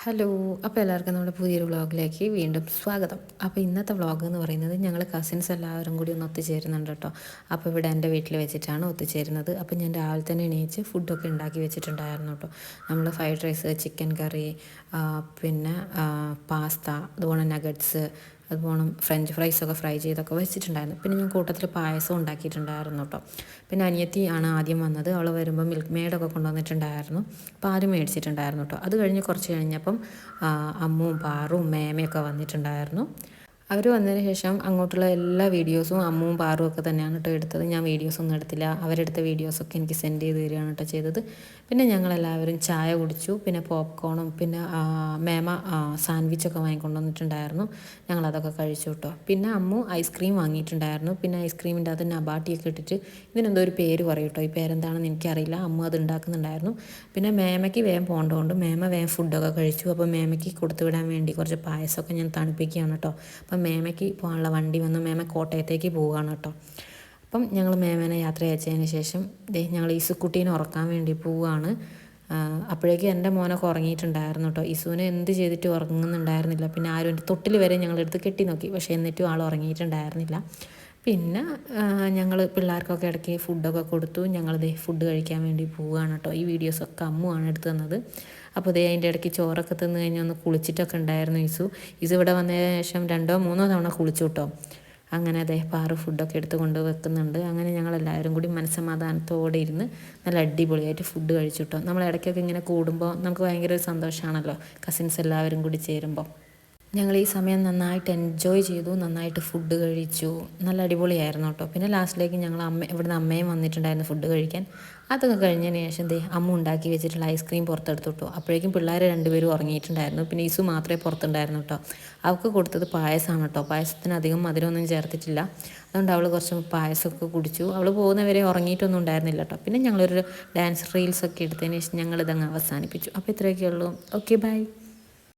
Hello. അപ്പോൾ എല്ലാവർക്കും നമ്മുടെ പുതിയൊരു വ്ളോഗിലേക്ക് വീണ്ടും സ്വാഗതം. അപ്പോൾ ഇന്നത്തെ വ്ളോഗ് എന്ന് പറയുന്നത് ഞങ്ങൾ കസിൻസ് എല്ലാവരും കൂടി ഒന്ന് ഒത്തുചേരുന്നുണ്ട് കേട്ടോ. അപ്പോൾ ഇവിടെ എൻ്റെ വീട്ടിൽ വെച്ചിട്ടാണ് ഒത്തുചേരുന്നത്. അപ്പോൾ ഞാൻ രാവിലെ തന്നെ എണീച്ച് ഫുഡൊക്കെ ഉണ്ടാക്കി വെച്ചിട്ടുണ്ടായിരുന്നു കേട്ടോ. നമ്മൾ ഫ്രൈഡ് റൈസ്, ചിക്കൻ കറി, പിന്നെ പാസ്ത, അതുപോലെ നഗറ്റ്സ്, അതുപോലെ ഫ്രഞ്ച് ഫ്രൈസൊക്കെ ഫ്രൈ ചെയ്തൊക്കെ വെച്ചിട്ടുണ്ടായിരുന്നു. പിന്നെ ഞാൻ കൂട്ടത്തിൽ പായസം ഉണ്ടാക്കിയിട്ടുണ്ടായിരുന്നു കേട്ടോ. പിന്നെ അനിയത്തി ആണ് ആദ്യം വന്നത്. അവൾ വരുമ്പോൾ മിൽക്ക് മെയ്ഡൊക്കെ കൊണ്ടുവന്നിട്ടുണ്ടായിരുന്നു. പാല് മേടിച്ചിട്ടുണ്ടായിരുന്നു കേട്ടോ. അത് കഴിഞ്ഞ് കുറച്ച് കഴിഞ്ഞപ്പം അമ്മുവും പാറും മേമയൊക്കെ വന്നിട്ടുണ്ടായിരുന്നു. അവർ വന്നതിന് ശേഷം അങ്ങോട്ടുള്ള എല്ലാ വീഡിയോസും അമ്മുവും പാറും ഒക്കെ തന്നെയാണ് കേട്ടോ എടുത്തത്. ഞാൻ വീഡിയോസൊന്നും എടുത്തില്ല. അവരെടുത്ത വീഡിയോസൊക്കെ എനിക്ക് സെൻഡ് ചെയ്ത് തരികയാണ് കേട്ടോ ചെയ്തത്. പിന്നെ ഞങ്ങളെല്ലാവരും ചായ കുടിച്ചു. പിന്നെ പോപ്കോണും പിന്നെ മേമ സാൻഡ്വിച്ചൊക്കെ വാങ്ങിക്കൊണ്ട് വന്നിട്ടുണ്ടായിരുന്നു. ഞങ്ങളതൊക്കെ കഴിച്ചു കേട്ടോ. പിന്നെ അമ്മു ഐസ്ക്രീം വാങ്ങിയിട്ടുണ്ടായിരുന്നു. പിന്നെ ഐസ്ക്രീമിൻ്റെ അത് നബാട്ടിയൊക്കെ ഇട്ടിട്ട് ഇതിനെന്തോ ഒരു പേര് പറയും കേട്ടോ. ഈ പേരെന്താണെന്ന് എനിക്കറിയില്ല. അമ്മു അത് ഉണ്ടാക്കുന്നുണ്ടായിരുന്നു. പിന്നെ മേമയ്ക്ക് വേഗം പോകേണ്ടതുകൊണ്ട് മേമ വേഗം ഫുഡൊക്കെ കഴിച്ചു. അപ്പോൾ മേമയ്ക്ക് കൊടുത്തു വിടാൻ വേണ്ടി കുറച്ച് പായസമൊക്കെ ഞാൻ തണുപ്പിക്കുകയാണ് കേട്ടോ. അപ്പം മേമയ്ക്ക് പോകാനുള്ള വണ്ടി വന്ന് മേമ കോട്ടയത്തേക്ക് പോവുകയാണ് കേട്ടോ. അപ്പം ഞങ്ങൾ മേമേനെ യാത്ര അയച്ചതിന് ശേഷം ഞങ്ങൾ ഈസുക്കുട്ടീനെ ഉറക്കാൻ വേണ്ടി പോവുകയാണ്. അപ്പോഴേക്കും എൻ്റെ മോനൊക്കെ ഉറങ്ങിയിട്ടുണ്ടായിരുന്നു കേട്ടോ. ഇസുവിനെ എന്ത് ചെയ്തിട്ട് ഉറങ്ങുന്നുണ്ടായിരുന്നില്ല. പിന്നെ ആരും എൻ്റെ തൊട്ടിൽ വരെ ഞങ്ങളെടുത്ത് കെട്ടി നോക്കി. പക്ഷേ എന്നിട്ടും ആൾ ഉറങ്ങിയിട്ടുണ്ടായിരുന്നില്ല. പിന്നെ ഞങ്ങൾ പിള്ളേർക്കൊക്കെ ഇടയ്ക്ക് ഫുഡൊക്കെ കൊടുത്തു. ഞങ്ങളിത് ഫുഡ് കഴിക്കാൻ വേണ്ടി പോവുകയാണ് കേട്ടോ. ഈ വീഡിയോസൊക്കെ അമ്മുവാണ് എടുത്തു തന്നത്. അപ്പോൾ അതിൻ്റെ ഇടയ്ക്ക് ചോറൊക്കെ തിന്ന് കഴിഞ്ഞ് ഒന്ന് കുളിച്ചിട്ടൊക്കെ ഉണ്ടായിരുന്നു ഇസു ഇവിടെ വന്നതിന് ശേഷം 2-3 തവണ കുളിച്ചു കേട്ടോ. അങ്ങനെ പാറു ഫുഡൊക്കെ എടുത്ത് കൊണ്ട് വെക്കുന്നുണ്ട്. അങ്ങനെ ഞങ്ങളെല്ലാവരും കൂടി മനസ്സമാധാനത്തോടെ ഇരുന്ന് നല്ല അടിപൊളിയായിട്ട് ഫുഡ് കഴിച്ചു കേട്ടോ. നമ്മൾ ഇടയ്ക്കൊക്കെ ഇങ്ങനെ കൂടുമ്പോൾ നമുക്ക് ഭയങ്കര ഒരു സന്തോഷമാണല്ലോ, കസിൻസ് എല്ലാവരും കൂടി ചേരുമ്പോൾ. ഞങ്ങൾ ഈ സമയം നന്നായിട്ട് എൻജോയ് ചെയ്തു, നന്നായിട്ട് ഫുഡ് കഴിച്ചു, നല്ല അടിപൊളിയായിരുന്നു കേട്ടോ. പിന്നെ ലാസ്റ്റിലേക്ക് ഞങ്ങൾ ഇവിടുന്ന് അമ്മയും വന്നിട്ടുണ്ടായിരുന്നു ഫുഡ് കഴിക്കാൻ. അതൊക്കെ കഴിഞ്ഞതിന് ശേഷം അമ്മ ഉണ്ടാക്കി വെച്ചിട്ടുള്ള ഐസ്ക്രീം പുറത്തെടുത്തു കേട്ടോ. അപ്പോഴേക്കും പിള്ളേർ രണ്ടുപേരും ഉറങ്ങിയിട്ടുണ്ടായിരുന്നു. പിന്നെ ഇസു മാത്രമേ പുറത്തുണ്ടായിരുന്നു കേട്ടോ. അവൾക്ക് കൊടുത്തത് പായസമാണ് കേട്ടോ. പായസത്തിന് അധികം മധുരമൊന്നും ചേർത്തിട്ടില്ല. അതുകൊണ്ട് അവൾ കുറച്ച് പായസമൊക്കെ കുടിച്ചു. അവൾ പോകുന്നവരെ ഉറങ്ങിയിട്ടൊന്നും ഉണ്ടായിരുന്നില്ല കേട്ടോ. പിന്നെ ഞങ്ങളൊരു ഡാൻസ് റീൽസൊക്കെ എടുത്തതിന് ശേഷം ഞങ്ങളിതങ്ങ് അവസാനിപ്പിച്ചു. അപ്പോൾ ഇത്രയൊക്കെ ഉള്ളൂ. Okay, by.